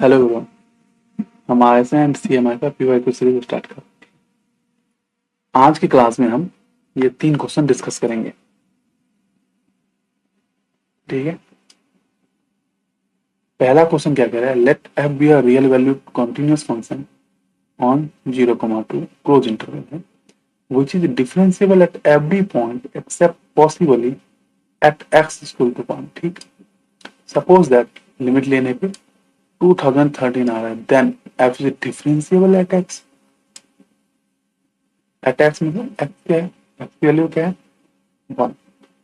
Hello everyone. हम RS and CMI का PYQ series start कर। आज की क्लास में हम ये 3 क्वेश्चन डिस्कस करेंगे। ठीक है। पहला क्वेश्चन क्या कह रहा है, let F be a real value continuous function on 0,2 close interval है which is differentiable at every point except possibly at x equal to 1। ठीक। सपोज दैट लिमिट लेने पे 2013 आ रहा है, then F is differentiable at X. At X मतलब X क्या है, एक्स की वैल्यू क्या है, 1।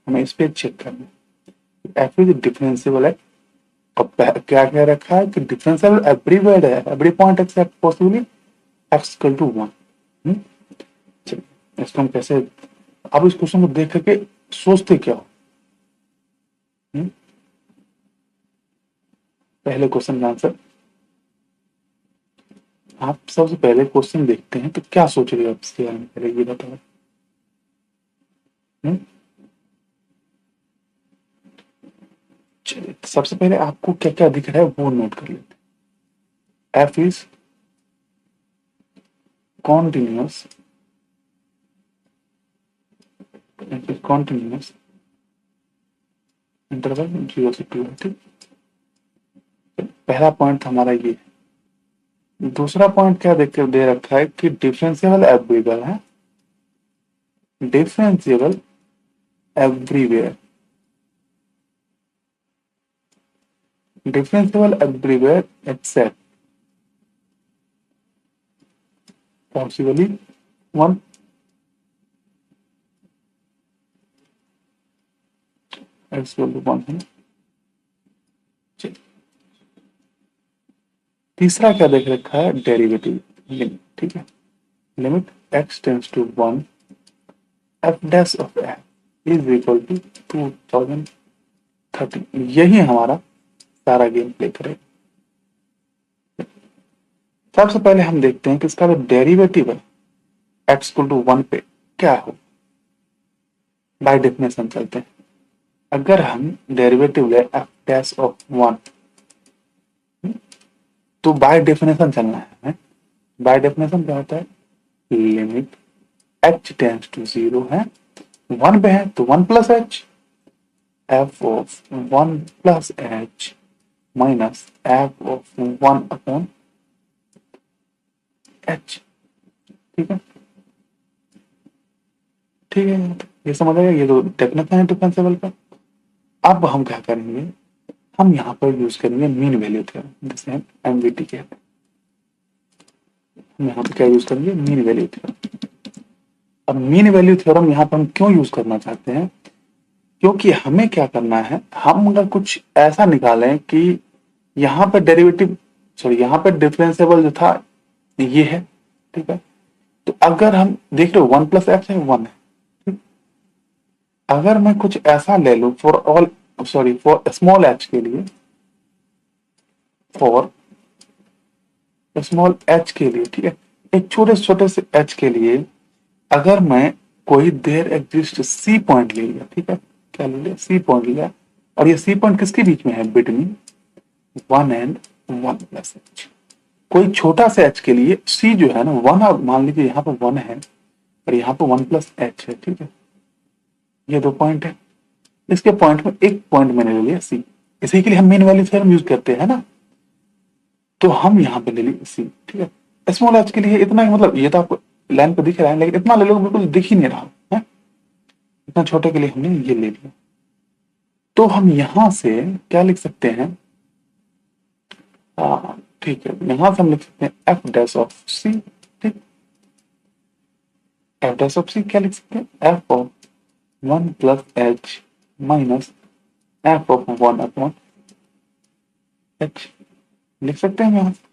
हमें इस पे चेक करना है एफ इज डिफरेंशिएबल है। अब क्या कह रखा है कि डिफरेंशिएबल एवरीवेयर है, every point except possibly X equal to 1। चलिए इसको हम कैसे, अब इस क्वेश्चन को देख करके सोचते क्या हो। हुँ? पहले क्वेश्चन का आंसर, आप सबसे पहले क्वेश्चन देखते हैं तो क्या सोच रहे हो आप इसके बारे में, पहले ये बताओ। चलिए सबसे पहले आपको क्या क्या दिख रहा है वो नोट कर लेते हैं। F is continuous, continuous interval 0 से 2 है। ठीक। पहला पॉइंट हमारा ये है। दूसरा पॉइंट क्या देख कर दे रखा है कि डिफरेंशिएबल एवरीवेयर है, differentiable everywhere, differentiable everywhere except possibly 1। X equal to 1 है। तीसरा क्या देख रखा है, डेरिवेटिव लिमिट। ठीक है, limit X tends to 1 F dash of F is equal to 2030। यही हमारा सारा गेम प्ले करेगा। सबसे पहले हम देखते हैं कि इसका जो डेरिवेटिव है एक्स इक्वल टू 1 पे क्या हो। बाय डेफिनेशन चलते हैं। अगर हम डेरिवेटिव ले एफ डैश ऑफ 1 तो बाय डेफिनेशन चलना है। बाय डेफिनेशन क्या होता है, लिमिट एच टेंड्स टू 0 है, 1 पे है तो 1 plus H, F of 1 plus H minus F of 1 upon H. ठीक है, ठीक है, ये समझ आएगा। ये तो डेफिनेशन है डिफरेंशिएबल का। अब हम क्या करेंगे, हम यहाँ पर यूज करेंगे मीन वैल्यू थ्योरम, जिसे हम एमवीटी कहते हैं। हम यहाँ पे क्या यूज करेंगे, मीन वैल्यू थ्योरम। अब मीन वैल्यू थ्योरम यहाँ पर हम क्यों यूज करना चाहते हैं, क्योंकि हमें क्या करना है, हम अगर कुछ ऐसा निकालें कि यहाँ पर डेरिवेटिव, सॉरी यहाँ पर डिफरेंशिएबल जो था ये है। ठीक है, तो अगर हम देख रहे हो 1 प्लस एक्स है 1 है। ठीक? अगर मैं कुछ ऐसा ले लू for all, sorry for small H के लिए, फॉर स्मॉल एच के लिए, ठीक है, एक छोटे छोटे से एच के लिए अगर मैं कोई देर एग्जिस्ट सी पॉइंट ले लिया, ठीक है, क्या ले लिया, सी पॉइंट लिया, और ये सी पॉइंट किसके बीच में है, बिटवीन 1 एंड 1 प्लस एच। कोई छोटा सा एच के लिए सी जो है ना 1, मान लीजिए यहाँ पर 1 है और यहाँ पर 1 प्लस एच है। ठीक है, ये 2 पॉइंट है, इसके पॉइंट में एक पॉइंट मैंने ले लिया सी। इसी के लिए हम मेन वैल्यू थ्योरम यूज करते हैं ना, तो हम यहाँ पे ले ली सी। ठीक है, स्मॉल एच के लिए इतना ही, मतलब ये तो आपको लाइन पे दिख रहा है, लेकिन इतना ले लो बिल्कुल दिख ही नहीं रहा है, इतना छोटे के लिए हमने ये ले लिया। तो हम यहां से क्या लिख सकते हैं, ठीक है, यहां से हम लिख सकते हैं एफ डैश ऑफ सी। ठीक, एफ डैश ऑफ सी क्या लिख सकते हैं, F of 1 plus H minus F of 1 upon H लिख सकते हैं यहां से।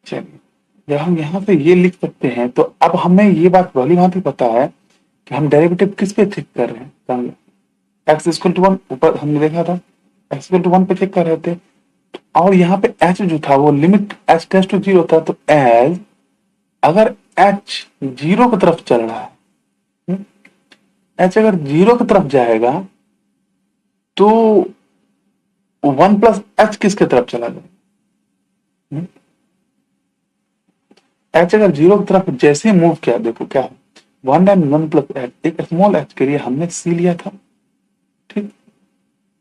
चलिए, जब हम यहाँ पे ये लिख सकते हैं तो अब हमें ये बात भली भांति पता है कि हम डेरिवेटिव किस पे चेक कर रहे हैं। एक्स इक्वल टू 1 ऊपर हमने देखा था, एक्स इक्वल टू 1 पे चेक कर रहे थे, और यहाँ पे एच जो था वो लिमिट एच टेंड्स टू 0 था। तो एज अगर एच 0 की तरफ चल रहा है, एच अगर 0 की तरफ जाएगा तो वन प्लस एच किसके तरफ चला जाए? एच अगर जीरो की तरफ जैसे ही मूव किया, देखो क्या है, one and one plus H, एक स्मॉल एच के लिए हमने सी लिया था, ठीक,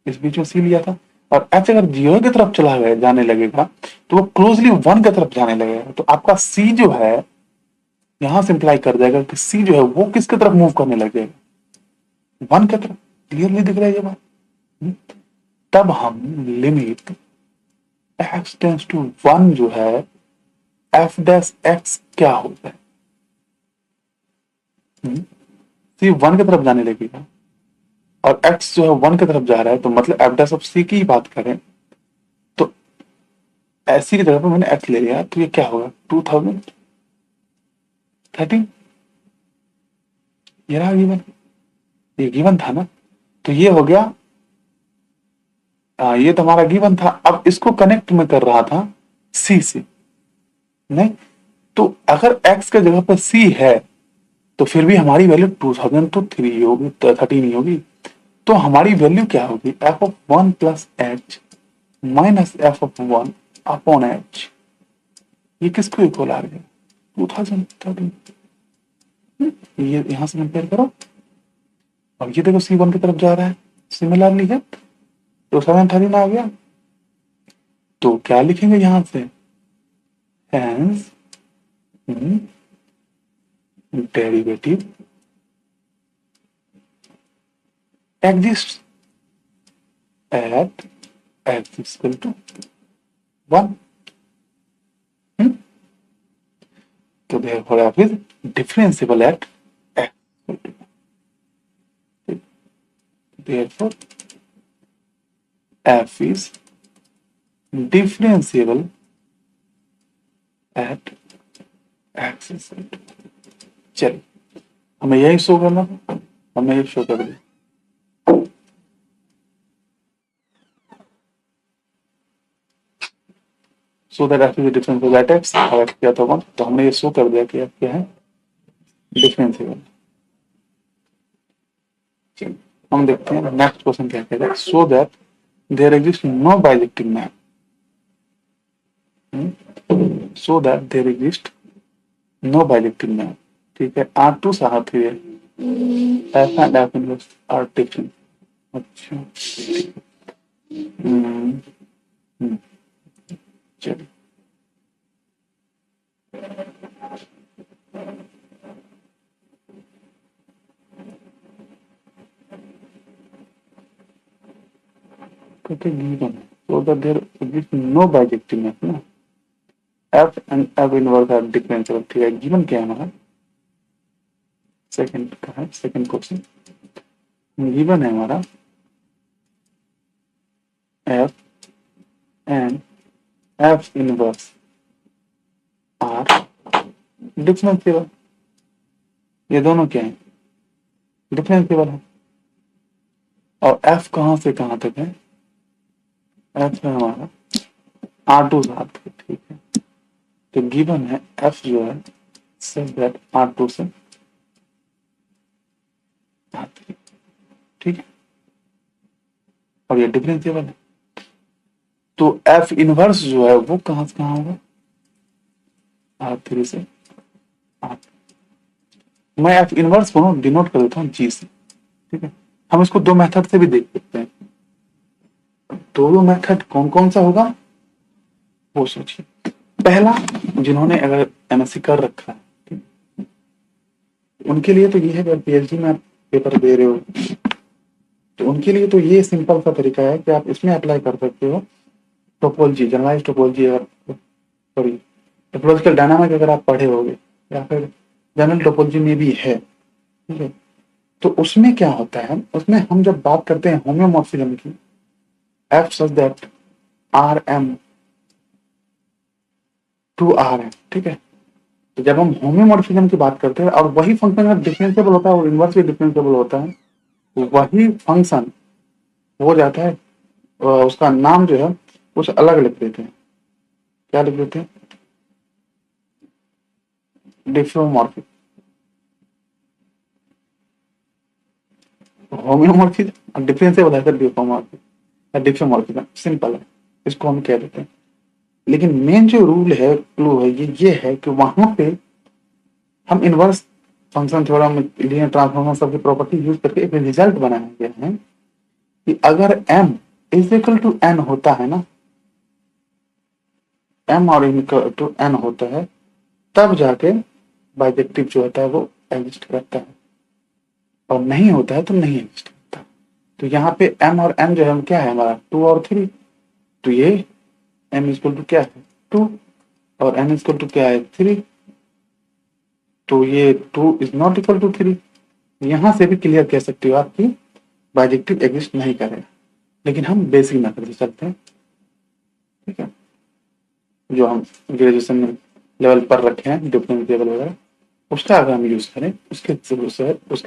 इस बीच में सी लिया था, और एच अगर जीरो की तरफ चला गया जाने लगेगा तो वो क्लोजली वन की तरफ जाने लगेगा, तो आपका सी जो है यहां से इंप्लाई कर देगा कि सी जो है वो किसकी तरफ मूव करने लगेगा, वन की तरफ। क्लियरली दिख रहा है ये बात? हम्म? तब हम limit X tends to one जो है एफ डैश एक्स क्या होता है, सी वन की तरफ जाने लगेगा और एक्स जो है वन की तरफ जा रहा है, तो मतलब एफ डैश ऑफ सी की ही बात करें तो ऐसी की जगह पर मैंने एक्स ले लिया, तो ये क्या होगा 2013, ये रहा गिवन, ये गिवन था ना, तो ये हो गया, ये तो हमारा गिवन था। अब इसको कनेक्ट में कर रहा था सी से, नहीं, तो अगर एक्स के जगह पर सी है तो फिर भी हमारी वैल्यू 2003 होगी, 13 होगी, तो हमारी वैल्यू क्या होगी, F of one plus H minus F of one upon H, ये किसको इक्वल आ गया 2013, ये यहां से कंपेयर करो, अब ये देखो सी वन की तरफ जा रहा है, सिमिलरली है, तो 713 आ गया, तो क्या लिखेंगे यहां से, hence derivative exists at x is equal to 1. So therefore f is differentiable at x equal to 1. Therefore f is differentiable at x is equal to, चलिए हमें यही शो करना था, हमें यही शो कर दिया। So that f is differentiable at x, और x क्या था 1, तो हमने ये शो कर दिया कि f क्या है, डिफरेंशिएबल। हम देखते हैं नेक्स्ट क्वेश्चन क्या कहता है, so that there exist no bijective map, so that there exist no bijective map, ठीक है, R2 से R3 है, F and F inverse are taken, अच्छा चलिए given, so that there exists no bijective map ना, F and F inverse are differentiable, ठीक है, given क्या है हमारा, सेकंड का है, सेकंड क्वेश्चन गिवन है हमारा F and F inverse are differentiable, ये दोनों क्या है, डिफरेंशिएबल है, और F कहां से कहां तक है, F है हमारा R2 से R3, ठीक है, तो गिवन है F जो है सच दैट R2 से R3, ठीक है, और ये डिफरेंशिएबल है, तो F इनवर्स जो है वो कहां से कहां होगा, R3 से R, मैं F इनवर्स को डिनोट कर देता हूँ G से, ठीक है, हम इसको दो मेथड से भी देख सकते हैं, दोनों मेथड कौन कौन सा होगा वो सोचिए। पहला, जिन्होंने अगर एमएससी कर रखा है, ठीक, उनके लिए तो ये है, अगर पीएचडी में आप पेपर दे रहे हो तो उनके लिए तो ये सिंपल सा तरीका है कि आप इसमें अप्लाई कर सकते हो, टोपोलॉजी, जनरलाइज टोपोलॉजी, अगर सॉरी टोपोलॉजिकल डायनामिक अगर आप पढ़े होगे, या फिर जनरल टोपोलॉजी में भी है, ठीक है, तो उसमें क्या होता है, उसमें हम जब बात करते हैं होम्योमॉर्फिज्म की, F such that R M to R M, ठीक है, तो जब हम होम्योमॉर्फिज्म की बात करते हैं और वही फंक्शन अगर डिफरेंशिएबल होता है और इनवर्स भी डिफरेंशिएबल होता है, तो वही फंक्शन हो जाता है, उसका नाम जो है कुछ अलग लिख देते हैं, क्या लिख देते हैं, डिफ्रोमॉर्फिक, होम्योमॉर्फिक और डिफरेंशिएबल है डिफ्रोमॉर्फिक, डिफिमॉर्फिज्म सिंपल है, इसको हम कह देते हैं। लेकिन मेन जो रूल है, क्लू है, ये है कि वहां पे हम inverse function theorem, linear transformation सबकी प्रॉपर्टी यूज करके एक रिजल्ट बनाया गया है कि अगर m is equal to n होता है ना, m और इक्वल टू n होता है, तब जाके बाइजेक्टिव जो होता है वो एग्जिस्ट करता है, और नहीं होता है तो नहीं एग्जिस्ट करता। तो यहाँ पे m और n जो है क्या है हमारा 2 और 3, तो ये m इक्वल टू क्या है 2 और n इक्वल टू क्या है 3, तो ये 2 इज नॉट इक्वल टू 3। यहां से भी क्लियर कह सकते हो आप कि बाइजेक्टिव एग्जिस्ट नहीं करेगा। लेकिन हम बेसिक मेथड से चलते हैं, ठीक है, जो हम ग्रेजुएशन में लेवल पर रखे हैं डिफरेंशियल वगैरह, उसका अगर हम यूज करें उसके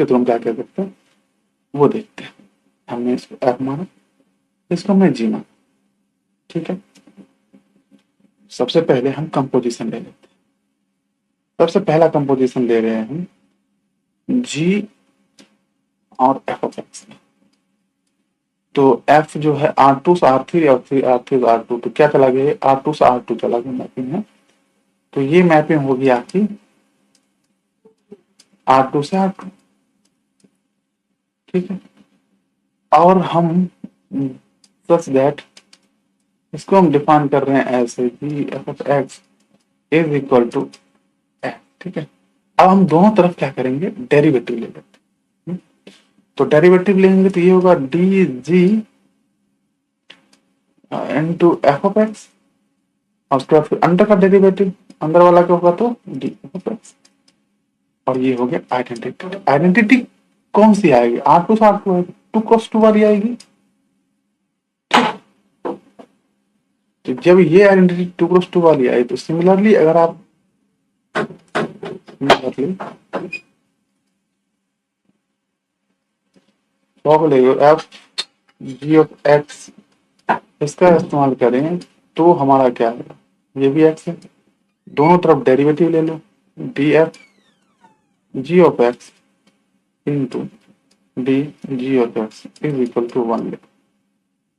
थ्रू हम क्या कर सकते हैं वो देखते हैं। हमने इसको एफ माना, इसको हमने जी माना, ठीक है। सबसे पहले हम कंपोजिशन ले लेते हैं। सबसे पहला कंपोजिशन ले रहे हैं हम जी और एफ ऑफ एक्स। तो एफ जो है R2 से R3 और R3 से R2, तो क्या चला गया R2 से R2 चला गया मैपिंग है। तो ये मैपिंग होगी आपकी R2 से R2, ठीक है। और हम सच दैट इसको हम डिफाइन कर रहे हैं ऐसे कि F of X is equal to F, ठीक है। अब हम दोनों तरफ क्या करेंगे, डेरिवेटिव ले लेते हैं। तो डेरिवेटिव लेंगे तो ये होगा D G into F of x, और उसके बाद फिर अंदर का डेरिवेटिव, अंदर वाला क्या होगा तो डी एफ ऑफ एक्स, और ये हो गया आइडेंटिटी। आइडेंटिटी कौन सी आएगी, R2 से R2 आएगी, 2 क्रॉस 2 वाली आएगी। तो जब ये आइडेंटिटी 2 क्रॉस 2 वाली आई, तो सिमिलरली अगर आप एफ जी ऑफ एक्स इसका इस्तेमाल करें तो हमारा क्या है, ये भी एक्स है, दोनों तरफ डेरिवेटिव ले लो, D F G of X into D G of X is equal to 1 ले।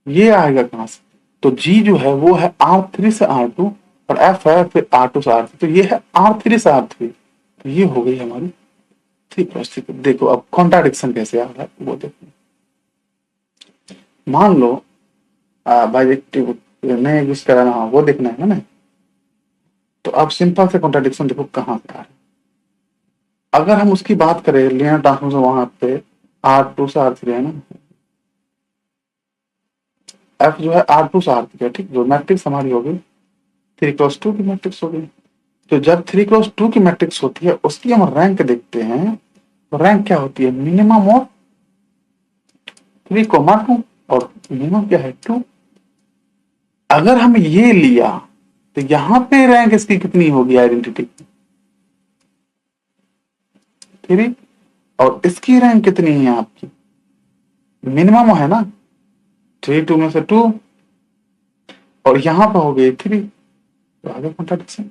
ये आएगा कहां से, तो जी जो है वो है R3 से R2 और एफ है फिर R2 से R3, तो ये है R3 से R3, तो ये हो गई हमारी 3+3। देखो अब कॉन्ट्राडिक्शन कैसे आ रहा है वो देखो। मान लो बाइजेक्टिव नहीं एग्जिस्ट कराना, हाँ वो देखना है ना। तो अब सिंपल से कॉन्ट्राडिक्शन देखो कहां से आ रहा है। अगर हम उसकी बात करें लीनियर ट्रांसफॉर्मेशन, वहां पे R2 से R3 है ना, एफ जो है R2 से R3 है, ठीक। जो मैट्रिक्स हमारी होगी 3×2 की मैट्रिक्स होगी। तो जब 3×2 की मैट्रिक्स होती है उसकी हम रैंक देखते हैं, तो रैंक क्या होती है, मिनिमम और 3,2, और मिनिमम क्या है 2। अगर हम ये लिया तो यहां पे रैंक इसकी कितनी होगी आइडेंटिटी 3, और इसकी रैंक कितनी है आपकी, मिनिमम है ना 3 2 में से 2, और यहां पर हो गई 3, तो आगे कॉन्ट्राडिक्शन।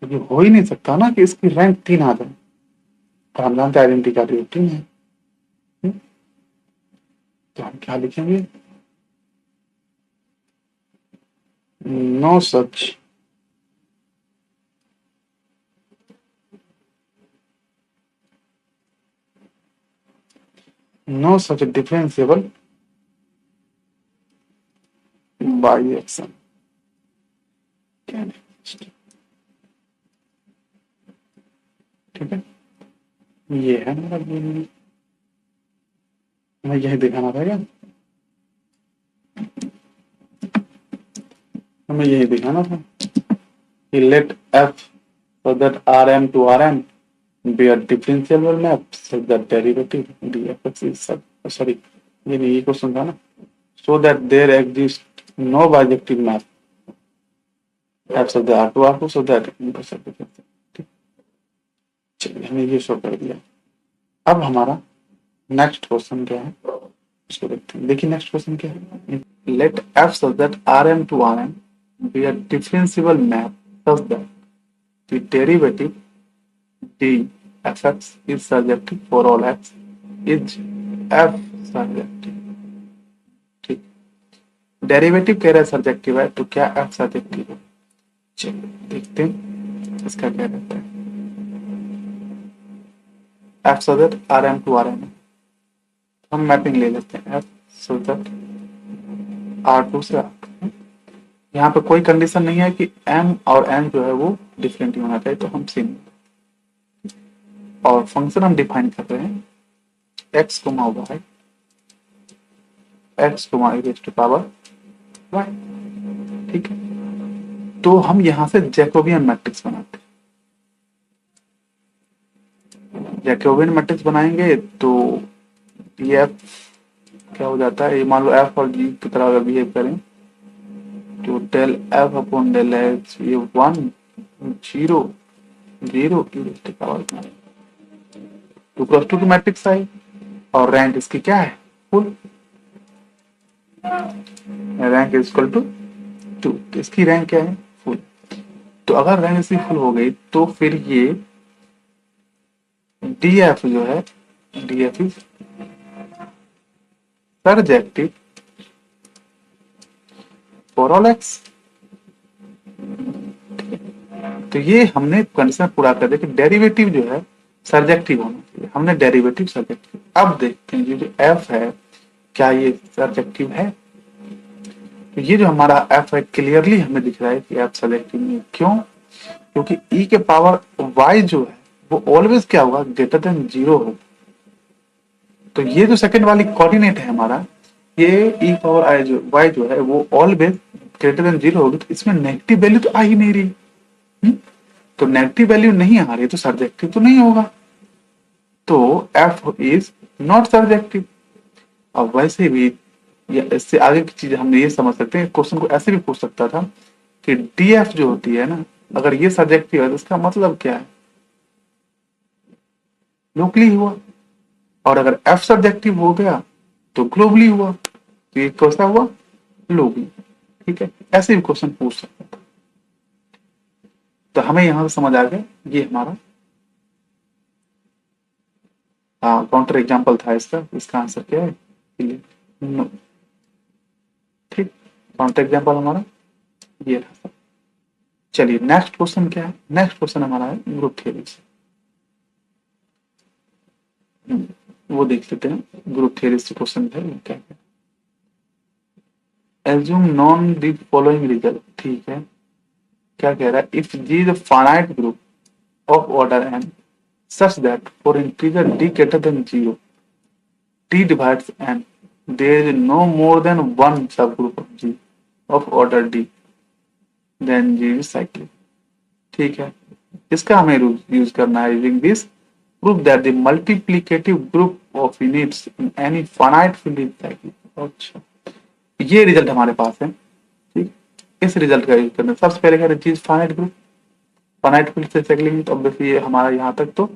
तो ये हो ही नहीं सकता ना कि इसकी रैंक 3 आ जाए, और हम जानते आइडेंटिटी का 3 है। तो हम क्या लिखेंगे, no such differentiable bijection can, ठीक है। ये है मेरा, हमें यही दिखाना रहेगा, हमें यही दिखाना था कि let F so that Rm to Rn be a differentiable map such that derivative dfx is sorry, ये नहीं, ये क्वेश्चन था ना, so that there exists no bijective map f such that R2 R2 so that ठीक। चलिए हमने ये show कर दिया। अब हमारा नेक्स्ट क्वेश्चन क्या है उसको देखते हैं। देखिए नेक्स्ट क्वेश्चन क्या है, late f such that Rm to Rn be a differentiable map such that the derivative d fx is surjective for all x is f surjective। ठीक, डेरिवेटिव कह रहा है सर्जेक्टिव है, तो क्या f सर्जेक्टिव है? चलो देखते हैं इसका क्या कहता है। f so that rm to rm, हम मैपिंग ले लेते हैं f so that r2 से r2। यहाँ पे कोई कंडीशन नहीं है कि m और n जो है वो डिफरेंट ही होना चाहिए, तो हम सेम। और फंक्शन हम डिफाइन कर रहे हैं x, y, x, e to power y। ठीक है, तो हम यहां से जैकोबियन मैट्रिक्स बनाते हैं। जैकोबियन मैट्रिक्स बनाएंगे तो ये f क्या हो जाता है, ये मान लो f और g की तरह अगर बिहेव करें तो del f upon del x, ये 1 0 0 e to power two cross two की मैट्रिक्स आई, और रैंक इसकी क्या है, full. Rank is equal to 2, तो इसकी रैंक क्या है, फुल। तो अगर रैंक इसकी फुल हो गई तो फिर ये df जो है, df is surjective for all x। तो ये हमने कंडीशन पूरा कर दिया कि डेरिवेटिव जो है सर्जेक्टिव होना चाहिए, हमने डेरिवेटिव सर्जेक्टिव। अब देखते हैं ये जो f है क्या ये सर्जेक्टिव है। तो ये जो हमारा f है क्लियरली हमें दिख रहा है कि f सर्जेक्टिव नहीं है। क्यों? क्योंकि e के पावर y जो है वो ऑलवेज क्या होगा, ग्रेटर देन 0 होगा। तो ये जो सेकंड वाली कोऑर्डिनेट है हमारा, ये e पावर i जो y जो है वो ऑलवेज ग्रेटर देन 0 होगी, तो इसमें नेगेटिव वैल्यू तो आ ही नहीं रही। तो नेगेटिव वैल्यू नहीं आ रही तो सर्जेक्टिव तो नहीं होगा, तो f इज नॉट सर्जेक्टिव। अब वैसे भी या इससे आगे की चीज हमने ये समझ सकते हैं, क्वेश्चन को ऐसे भी पूछ सकता था कि df जो होती है ना, अगर ये सर्जेक्टिव है तो इसका मतलब क्या है, लोकली हुआ। और अगर f सर्जेक्टिव हो गया तो ग्लोबली हुआ, तो ये कैसा हुआ, ग्लोबली। ठीक है, ऐसे भी क्वेश्चन पूछ सकता था। तो हमें यहां से समझ आ गया ये हमारा काउंटर एग्जांपल था इसका। इसका आंसर क्या है, नो। ठीक, काउंटर एग्जांपल हमारा ये रहा। चलिए नेक्स्ट क्वेश्चन क्या है, नेक्स्ट क्वेश्चन हमारा है ग्रुप थ्योरी से। वो देख लेते हैं ग्रुप थ्योरी से क्वेश्चन है क्या है। Assume known the following result. ठीक है, क्या कह रहा है, if G is a finite group of order n such that for integer d greater than 0 t divides n, there is no more than one subgroup of g of order d, then g is cyclic। ठीक है, इसका हमें use करना है using this prove that the multiplicative group of units in any finite field is cyclic. अच्छा, ये result हमारे पास है। ठीक, इस रिजल्ट का यूज करना, सबसे पहले कह रहे चीज फाइनाइट ग्रुप, फाइनाइट फील्ड से साइक्लिक, तो ऑब्वियसली ये हमारा यहाँ तक तो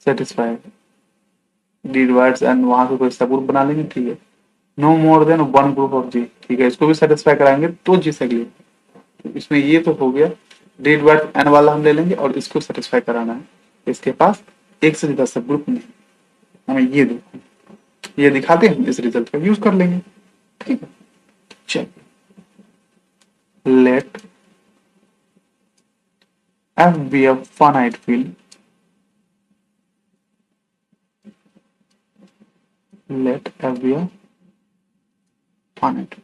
सेटिस्फाई है। डी डिवाइड्स एंड वहां से कोई सब ग्रुप बना लेंगे। ठीक है, no more than one group of G. ठीक है, इसको भी सेटिस्फाई कराएंगे तो जी साइक्लिक। तो इसमें ये तो हो गया, डी डिवाइड एन वाला हम ले लेंगे और इसको सेटिस्फाई कराना है। इसके पास एक से ज्यादा सब ग्रुप नहीं, हमें ये देखो, ये दिखाते हैं, इस रिजल्ट का यूज कर लेंगे। ठीक है, चलिए let F be a finite field, let F be a finite.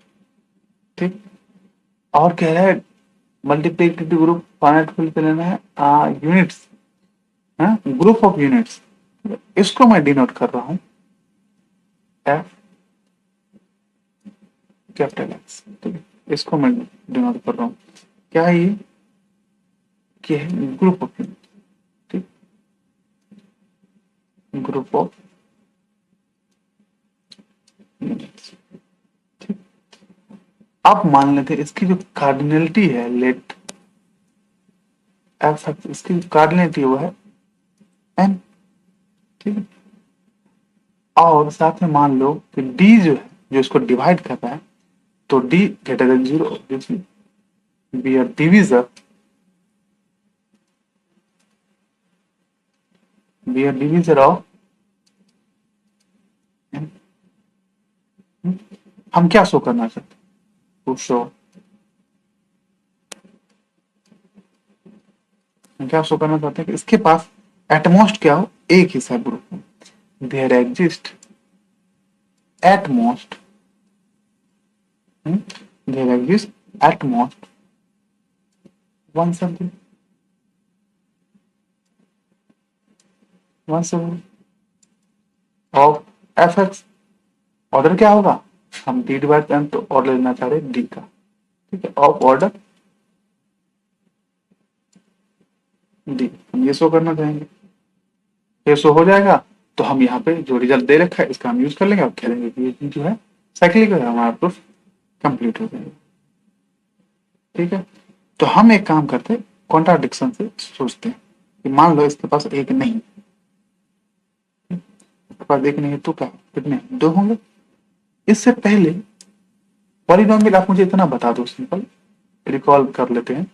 ठीक, और कह रहा है मल्टीप्लिकेटिव ग्रुप फाइनाइट फील्ड पे लेना है यूनिट्स, ग्रुप ऑफ यूनिट्स। इसको मैं डिनोट कर रहा हूं एफ कैपिटल एक्स। ठीक है, इसको मैं डिनोट कर रहा हूं क्या है, ये क्या है, ग्रुप ऑफ यूनिट। ठीक, ग्रुप ऑफ यूनिट्स। ठीक, अब मान लेते हैं इसकी जो कार्डिनलिटी है, लेट एफ, इसकी कार्डिनलिटी वो है एन। ठीक है, और साथ में मान लो कि डी जो है, जो इसको डिवाइड कर रहा है, तो D greater than 0 obviously be a divisor be a divisor of, हम क्या शो करना चाहते हैं, टू शो, हम क्या शो करना चाहते हैं कि इसके पास एटमोस्ट क्या हो, एक ही सब ग्रुप हो, there exist at most, there exist at most one subgroup, one subgroup of F X. Order क्या होगा, हम डी डिवाइड एन, तो ऑर्डर लेना चाह रहे डी का, ठीक है, ऑफ ऑर्डर डी, हम ये शो करना चाहेंगे। ये शो हो जाएगा तो हम यहाँ पे जो रिजल्ट दे रखा है इसका हम यूज कर लेंगे और कह कि ये जो है साइक्लिक है, हमारा प्रूफ कंप्लीट हो जाएगा। ठीक है, तो हम एक काम करते हैं, कॉन्ट्राडिक्शन से सोचते हैं कि मान लो इसके पास एक नहीं, इसके पास एक नहीं है तो क्या कितने, दो होंगे। इससे पहले पॉलिनोमियल आप मुझे इतना बता दो, सिंपल रिकॉल कर लेते हैं,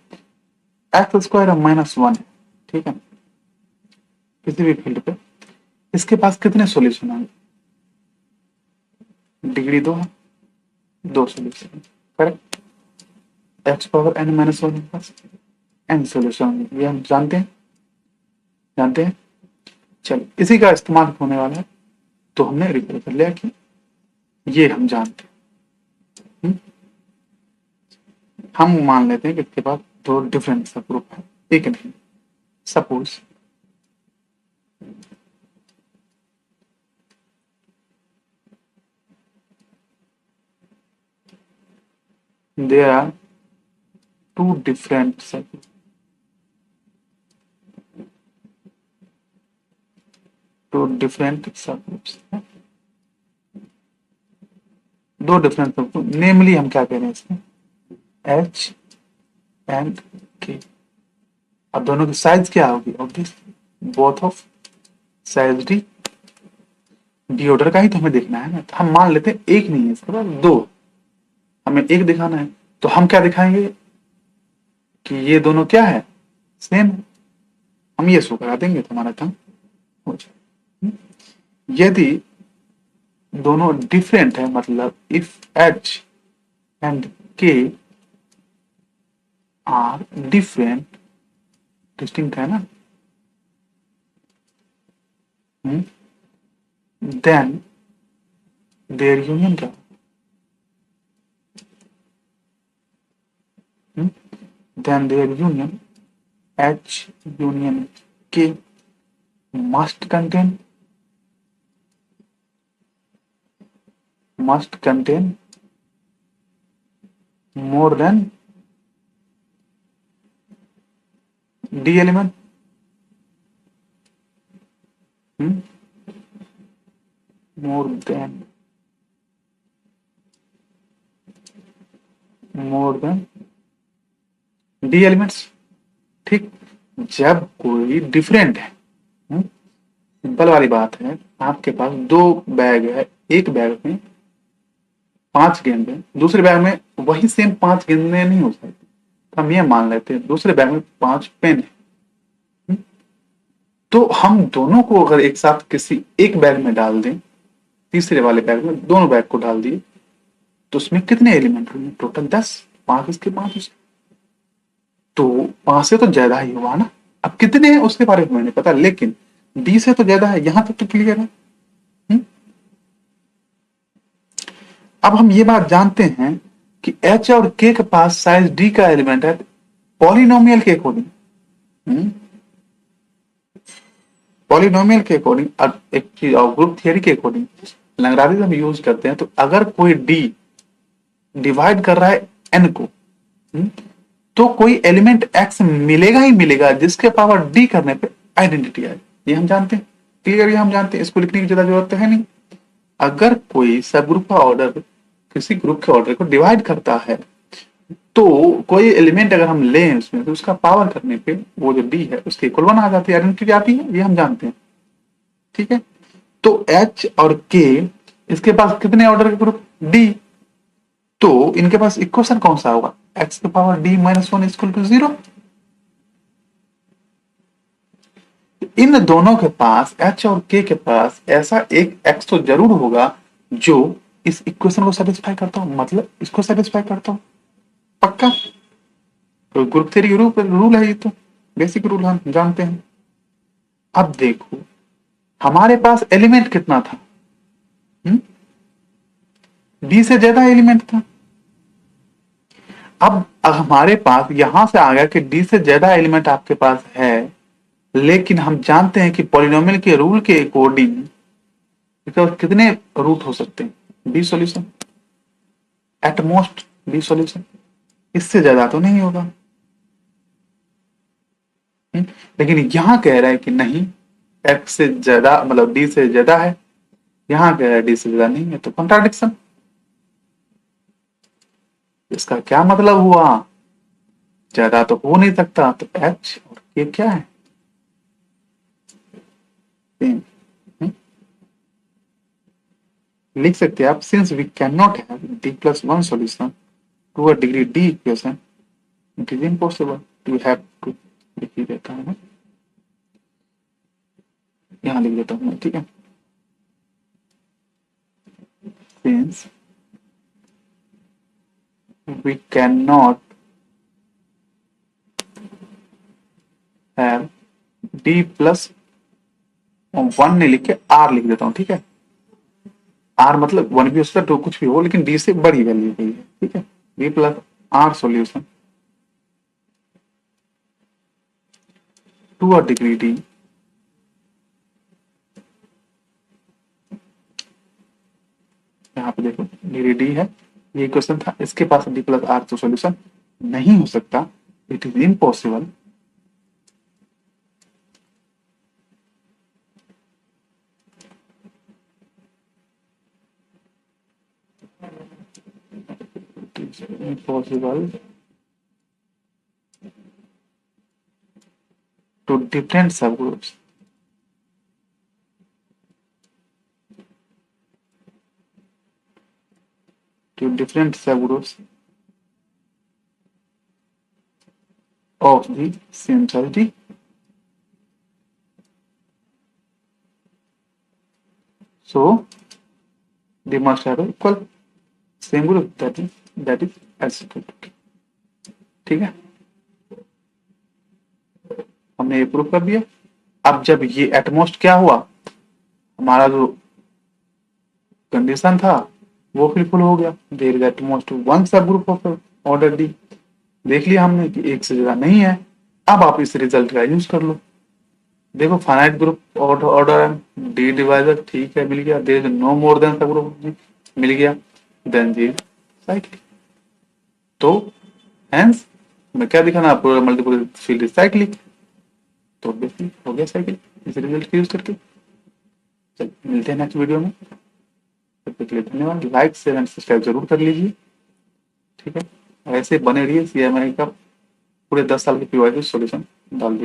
एक्स स्क्वायर माइनस वन है, ठीक है, किसी भी फील्ड पे इसके पास कितने सॉल्यूशन होंगे, डिग्री दो है, दो solution, correct, x power n minus one के पास एन सॉल्यूशन, ये हम जानते हैं, जानते हैं। चलो इसी का इस्तेमाल होने वाला है, तो हमने रिकॉल कर लिया कि ये हम जानते हैं। हम मान लेते हैं कि इसके पास दो डिफरेंट सब ग्रुप है, एक नहीं। Suppose there are two different subgroups, two different subgroups, दो डिफरेंट सबग्रुप, नेमली हम क्या कह रहे हैं इसमें, एच एंड के। अब दोनों की साइज क्या होगी, obviously both of size D, D order का ही तो हमें देखना है ना, तो हम मान लेते हैं एक नहीं है इसके बाद दो, हमें एक दिखाना है, तो हम क्या दिखाएंगे कि ये दोनों क्या है, सेम है, हम ये शो करा देंगे तो हमारा काम हो जाए। यदि दोनों डिफरेंट है, मतलब if H and K are different, distinct है ना, देन देयर यूनियन क्या, then there union H union K must contain, must contain more than d element, more than d elements. ठीक, जब कोई डिफरेंट है, सिंपल वाली बात है, आपके पास दो बैग है, एक बैग में 5 गेंद है, दूसरे बैग में वही सेम 5 गेंदें नहीं हो सकती, तो हम ये मान लेते हैं दूसरे बैग में 5 पेन है, तो हम दोनों को अगर एक साथ किसी एक बैग में डाल दें, तीसरे वाले बैग में दोनों बैग को डाल दिए, तो उसमें कितने एलिमेंट होंगे, टोटल 10, 5 इसके 5 उसके, तो 5 से तो ज्यादा ही हुआ ना। अब कितने हैं उसके बारे में नहीं पता, लेकिन 20 से तो ज्यादा है, यहां तक तो क्लियर है। अब हम ये बात जानते हैं कि एच और के के पास साइज डी का एलिमेंट है पॉलिनोमियल के अकॉर्डिंग, पॉलिनोमियल के अकॉर्डिंग, एक चीज और ग्रुप थियरी के अकॉर्डिंग लैग्रांज हम यूज करते हैं, तो अगर कोई डी डिवाइड कर रहा है एन को, तो कोई एलिमेंट एक्स मिलेगा ही मिलेगा जिसके पावर डी करने पे आइडेंटिटी आए, ये हम जानते हैं, क्लियर, ये हम जानते हैं, इसको लिखने की ज्यादा जरूरत है नहीं। अगर कोई सब ग्रुप का ऑर्डर किसी ग्रुप के ऑर्डर को डिवाइड करता है, तो कोई एलिमेंट अगर हम लें उसमें, तो उसका पावर करने पे वो जो डी है उसके इक्वल वन आ जाती है, आइडेंटिटी आती है, ये हम जानते हैं। ठीक है, तो एच और के इसके पास कितने ऑर्डर के ग्रुप, डी, तो इनके पास इक्वेशन कौन सा होगा, एक्स की power d minus one equal to 0। इन दोनों के पास H और K के पास ऐसा एक X तो जरूर होगा जो इस इक्वेशन को सेटिस्फाई करता हो, मतलब इसको सेटिस्फाई करता हो, पक्का। तो ग्रुप थ्योरी रूल रूल है, ये तो बेसिक रूल हम जानते हैं। अब देखो हमारे पास एलिमेंट कितना था, डी से ज्यादा एलिमेंट था। अब हमारे पास यहां से आ गया कि डी से ज्यादा एलिमेंट आपके पास है, लेकिन हम जानते हैं कि पॉलिनोमियल के रूल के अकॉर्डिंग कितने रूट हो सकते हैं, b solution, at most b solution, इससे ज्यादा तो नहीं होगा। लेकिन यहां कह रहा है कि नहीं, एक्स से ज्यादा मतलब डी से ज्यादा है, यहां कह रहा है डी से ज्यादा नहीं है, तो कॉन्ट्राडिक्शन। इसका क्या मतलब हुआ, ज्यादा तो हो नहीं सकता, तो एच और के क्या है, सेम। लिख सकते हैं आप, since we can not have d plus one solution to a degree d equation, it is impossible to have to. लिख ही देता हूं मैं, यहां लिख देता हूं मैं, ठीक है। Since we can not have d plus one नहीं लिख के आर लिख देता हूं, ठीक है। आर मतलब वन भी हो सकता है, टू कुछ भी हो, लेकिन डी से बड़ी वैल्यू गई है, ठीक है। D plus r solution to a degree d, यहाँ पे देखो डिग्री डी है, ये क्वेश्चन था, इसके पास डी प्लस आर तो सोल्यूशन नहीं हो सकता, it is impossible impossible to different subgroups of the same charity, so they must have equal same group, that is accepted, ठीक है। हमने ये प्रूफ कर दिया। अब जब ये एटमोस्ट क्या हुआ, हमारा जो कंडीशन था वो फुलफिल हो गया, there is at most one subgroup of order D, देख लिया हमने कि एक से ज्यादा नहीं है। अब आप इस रिजल्ट का यूज कर लो, देखो फाइनाइट ग्रुप ऑर्डर है, डी डिवाइजर, ठीक है मिल गया, there is no more than subgroup, मिल गया, देन जी साइक्लिक। तो हेंस मैं क्या दिखाना आपको, मल्टीपल फील्ड साइक्लिक, तो ऑब्वियसली हो गया साइकिल इस रिजल्ट को यूज करके। चलिए मिलते हैं नेक्स्ट वीडियो में, तब तक के लिए धन्यवाद। लाइक शेयर एंड सब्सक्राइब जरूर कर लीजिए, ठीक है। ऐसे बने रहिए, CMI का पूरे 10 साल के PYQ सॉल्यूशन डाल दिया।